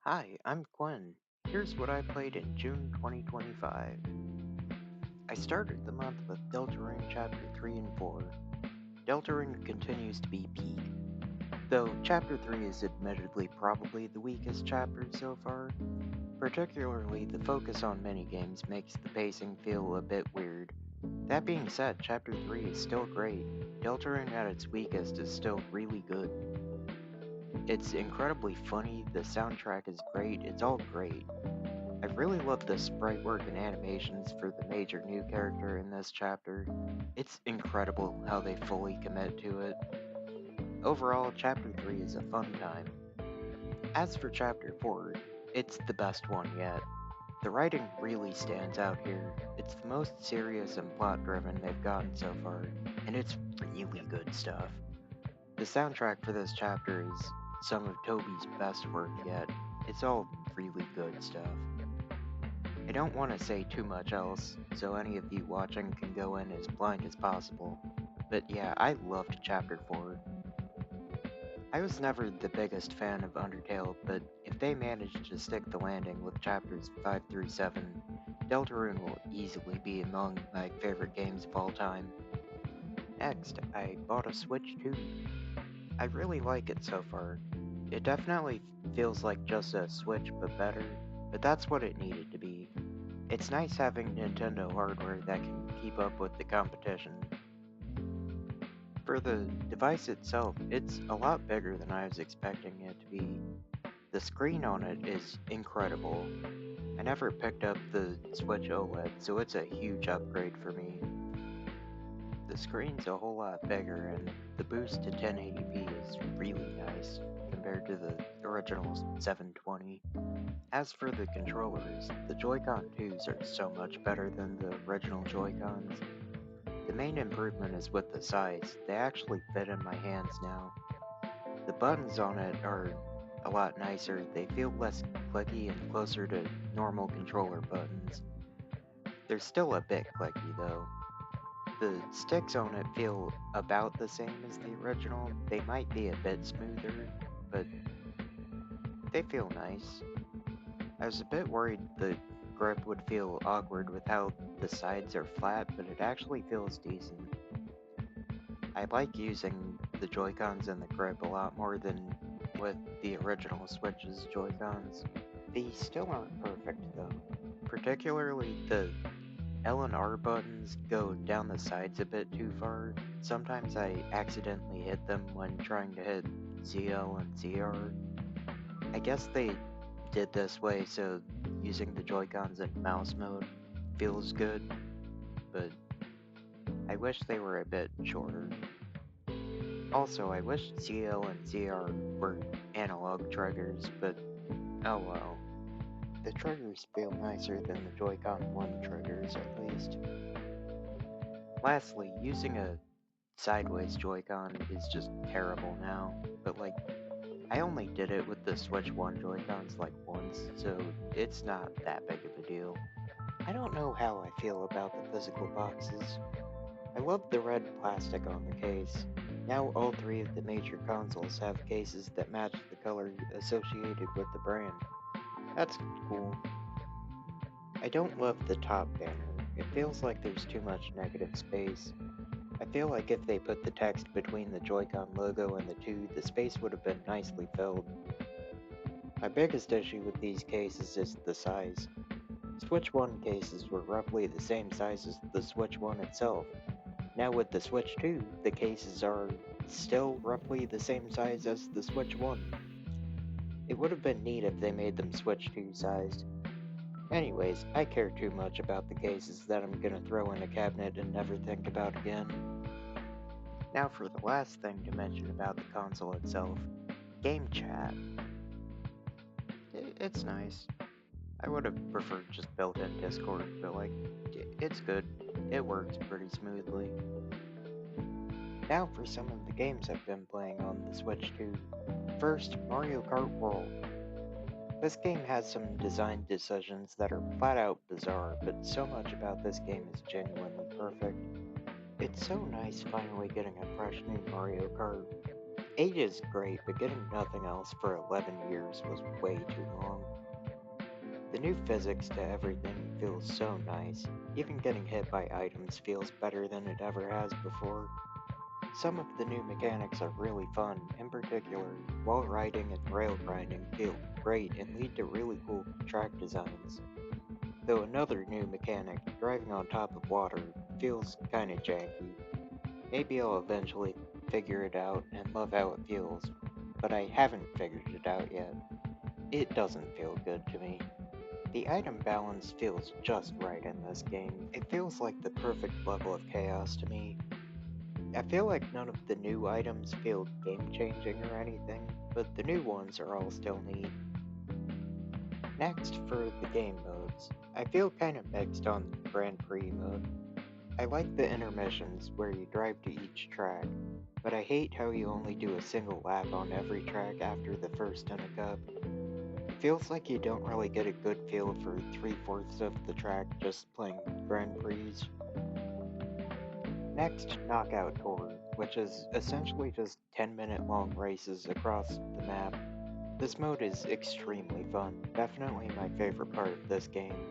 Hi, I'm Gwen. Here's what I played in June 2025. I started the month with Deltarune Chapter 3 and 4. Deltarune continues to be peak, though Chapter 3 is admittedly probably the weakest chapter so far. Particularly, the focus on minigames makes the pacing feel a bit weird. That being said, Chapter 3 is still great. Deltarune at its weakest is still really good. It's incredibly funny, the soundtrack is great, it's all great. I really love the sprite work and animations for the major new character in this chapter. It's incredible how they fully commit to it. Overall, Chapter 3 is a fun time. As for Chapter 4, it's the best one yet. The writing really stands out here. It's the most serious and plot driven they've gotten so far, and it's really good stuff. The soundtrack for this chapter is some of Toby's best work yet. It's all really good stuff. I don't want to say too much else, so any of you watching can go in as blind as possible. But yeah, I loved Chapter 4. I was never the biggest fan of Undertale, but if they manage to stick the landing with chapters 5 through 7, Deltarune will easily be among my favorite games of all time. Next, I bought a Switch 2. I really like it so far. It definitely feels like just a Switch but better, but that's what it needed to be. It's nice having Nintendo hardware that can keep up with the competition. For the device itself, it's a lot bigger than I was expecting it to be. The screen on it is incredible. I never picked up the Switch OLED, so it's a huge upgrade for me. The screen's a whole lot bigger, and the boost to 1080p is really nice compared to the original 720. As for the controllers, the Joy-Con 2s are so much better than the original Joy-Cons. The main improvement is with the size. They actually fit in my hands now. The buttons on it are a lot nicer. They feel less clicky and closer to normal controller buttons. They're still a bit clicky though. The sticks on it feel about the same as the original. They might be a bit smoother, but they feel nice. I was a bit worried the grip would feel awkward with how the sides are flat, but it actually feels decent. I like using the Joy-Cons and the grip a lot more than with the original Switch's Joy-Cons. These still aren't perfect though. Particularly the L and R buttons go down the sides a bit too far. Sometimes I accidentally hit them when trying to hit ZL and ZR. I guess they did this way so using the Joy-Cons in mouse mode feels good, but I wish they were a bit shorter. Also, I wish ZL and ZR were analog triggers, but oh well. The triggers feel nicer than the Joy-Con 1 triggers, at least. Lastly, using a sideways Joy-Con is just terrible now, but like, I only did it with the Switch 1 Joy-Cons like once, so it's not that big of a deal. I don't know how I feel about the physical boxes. I love the red plastic on the case. Now all three of the major consoles have cases that match the color associated with the brand. That's cool. I don't love the top banner. It feels like there's too much negative space. I feel like if they put the text between the Joy-Con logo and the two, the space would have been nicely filled. My biggest issue with these cases is the size. Switch 1 cases were roughly the same size as the Switch 1 itself. Now with the Switch 2, the cases are still roughly the same size as the Switch 1. It would have been neat if they made them Switch 2 sized. Anyways, I care too much about the cases that I'm gonna throw in a cabinet and never think about again. Now for the last thing to mention about the console itself, game chat. It's nice. I would have preferred just built-in Discord, but like, it's good. It works pretty smoothly. Now for some of the games I've been playing on the Switch 2. First, Mario Kart World. This game has some design decisions that are flat out bizarre, but so much about this game is genuinely perfect. It's so nice finally getting a fresh new Mario Kart. 8 is great, but getting nothing else for 11 years was way too long. The new physics to everything feels so nice. Even getting hit by items feels better than it ever has before. Some of the new mechanics are really fun, in particular, wall riding and rail grinding feel great and lead to really cool track designs. Though another new mechanic, driving on top of water, feels kinda janky. Maybe I'll eventually figure it out and love how it feels, but I haven't figured it out yet. It doesn't feel good to me. The item balance feels just right in this game. It feels like the perfect level of chaos to me. I feel like none of the new items feel game changing or anything, but the new ones are all still neat. Next, for the game modes, I feel kinda mixed on Grand Prix mode. I like the intermissions where you drive to each track, but I hate how you only do a single lap on every track after the first in a cup. It feels like you don't really get a good feel for three-fourths of the track just playing Grand Prix. Next, Knockout Tour, which is essentially just 10-minute long races across the map. This mode is extremely fun, definitely my favorite part of this game.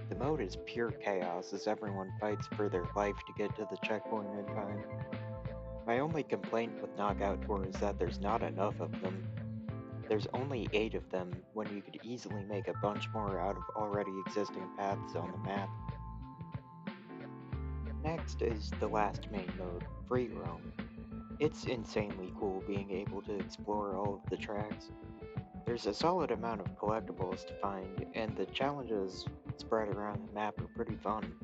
The mode is pure chaos as everyone fights for their life to get to the checkpoint in time. My only complaint with Knockout Tour is that there's not enough of them. There's only 8 of them when you could easily make a bunch more out of already existing paths on the map. Next is the last main mode, Free Roam. It's insanely cool being able to explore all of the tracks. There's a solid amount of collectibles to find, and the challenges spread around the map are pretty fun.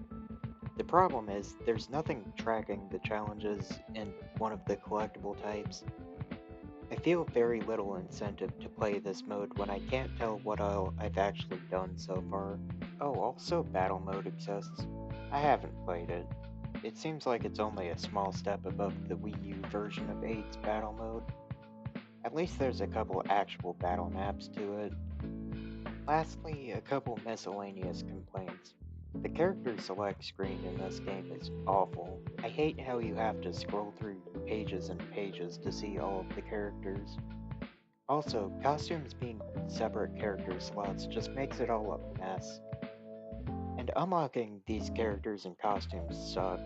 The problem is, there's nothing tracking the challenges in one of the collectible types. I feel very little incentive to play this mode when I can't tell what I've actually done so far. Oh, also battle mode exists. I haven't played it. It seems like it's only a small step above the Wii U version of 8's battle mode. At least there's a couple actual battle maps to it. Lastly, a couple miscellaneous complaints. The character select screen in this game is awful. I hate how you have to scroll through pages and pages to see all of the characters. Also, costumes being separate character slots just makes it all a mess. And unlocking these characters and costumes suck.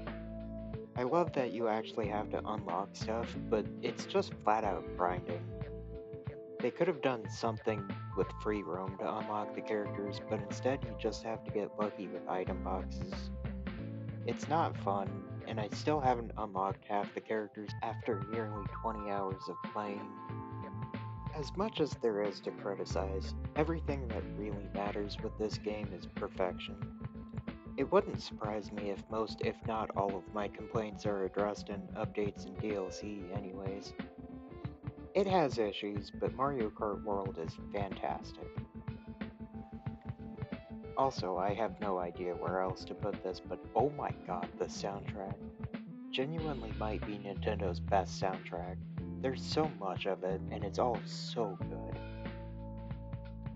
I love that you actually have to unlock stuff, but it's just flat out grinding. They could have done something with free roam to unlock the characters, but instead you just have to get lucky with item boxes. It's not fun, and I still haven't unlocked half the characters after nearly 20 hours of playing. As much as there is to criticize, everything that really matters with this game is perfection. It wouldn't surprise me if most, if not all, of my complaints are addressed in updates and DLC, anyways. It has issues, but Mario Kart World is fantastic. Also, I have no idea where else to put this, but oh my god, the soundtrack genuinely might be Nintendo's best soundtrack. There's so much of it, and it's all so good.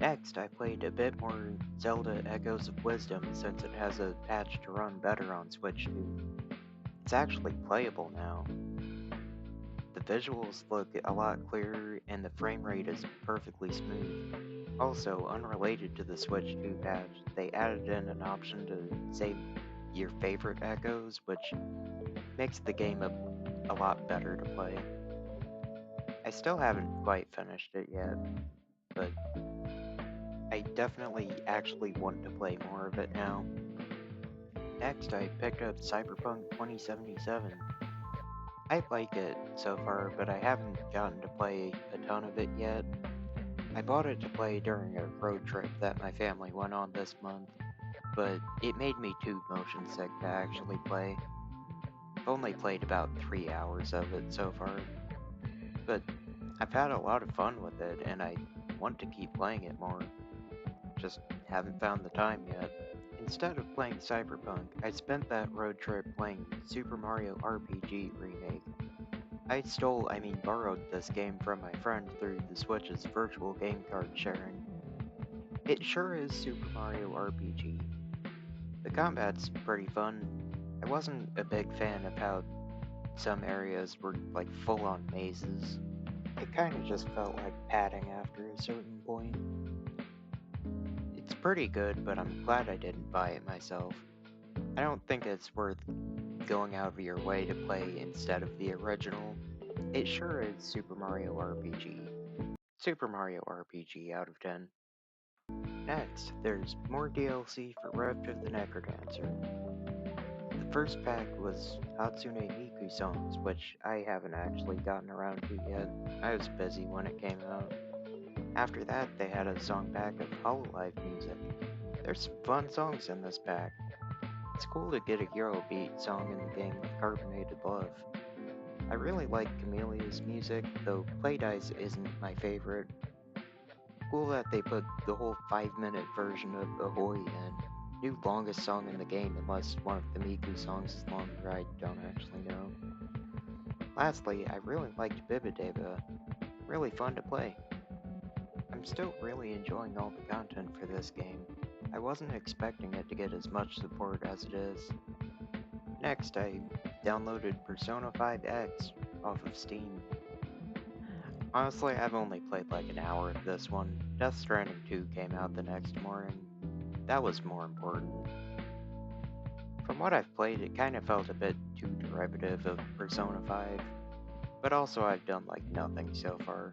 Next, I played a bit more Zelda Echoes of Wisdom since it has a patch to run better on Switch 2. It's actually playable now. The visuals look a lot clearer and the frame rate is perfectly smooth. Also, unrelated to the Switch 2 patch, they added in an option to save your favorite echoes, which makes the game a lot better to play. I still haven't quite finished it yet, but I definitely actually want to play more of it now. Next, I picked up Cyberpunk 2077. I like it so far, but I haven't gotten to play a ton of it yet. I bought it to play during a road trip that my family went on this month, but it made me too motion sick to actually play. I've only played about 3 hours of it so far, but I've had a lot of fun with it and I want to keep playing it more. Just haven't found the time yet. Instead of playing Cyberpunk, I spent that road trip playing Super Mario RPG Remake. Borrowed this game from my friend through the Switch's virtual game card sharing. It sure is Super Mario RPG. The combat's pretty fun. I wasn't a big fan of how some areas were like full on mazes. it kind of just felt like padding after a certain point. It's pretty good, but I'm glad I didn't buy it myself. I don't think it's worth going out of your way to play instead of the original. It sure is Super Mario RPG. Super Mario RPG out of 10. Next, there's more DLC for Rift of the Necrodancer. The first pack was Hatsune Miku songs, which I haven't actually gotten around to yet. I was busy when it came out. After that, they had a song pack of Hololive music. There's some fun songs in this pack. It's cool to get a Eurobeat song in the game with Carbonated Love. I really like Chamelea's music, though Playdice isn't my favorite. Cool that they put the whole 5-minute version of Ahoy in. New longest song in the game, unless one of the Miku songs is longer, I don't actually know. Lastly, I really liked Bibideba. Really fun to play. I'm still really enjoying all the content for this game. I wasn't expecting it to get as much support as it is. Next, I downloaded Persona 5X off of Steam. Honestly, I've only played like an hour of this one. Death Stranding 2 came out the next morning. That was more important. From what I've played, it kind of felt a bit too derivative of Persona 5, but also I've done like nothing so far.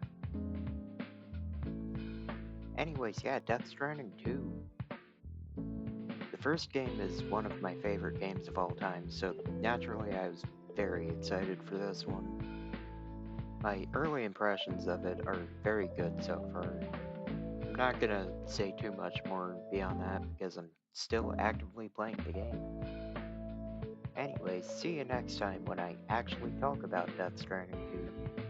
Anyways, yeah, Death Stranding 2. The first game is one of my favorite games of all time, so naturally I was very excited for this one. My early impressions of it are very good so far. I'm not gonna say too much more beyond that because I'm still actively playing the game. Anyways, see you next time when I actually talk about Death Stranding 2.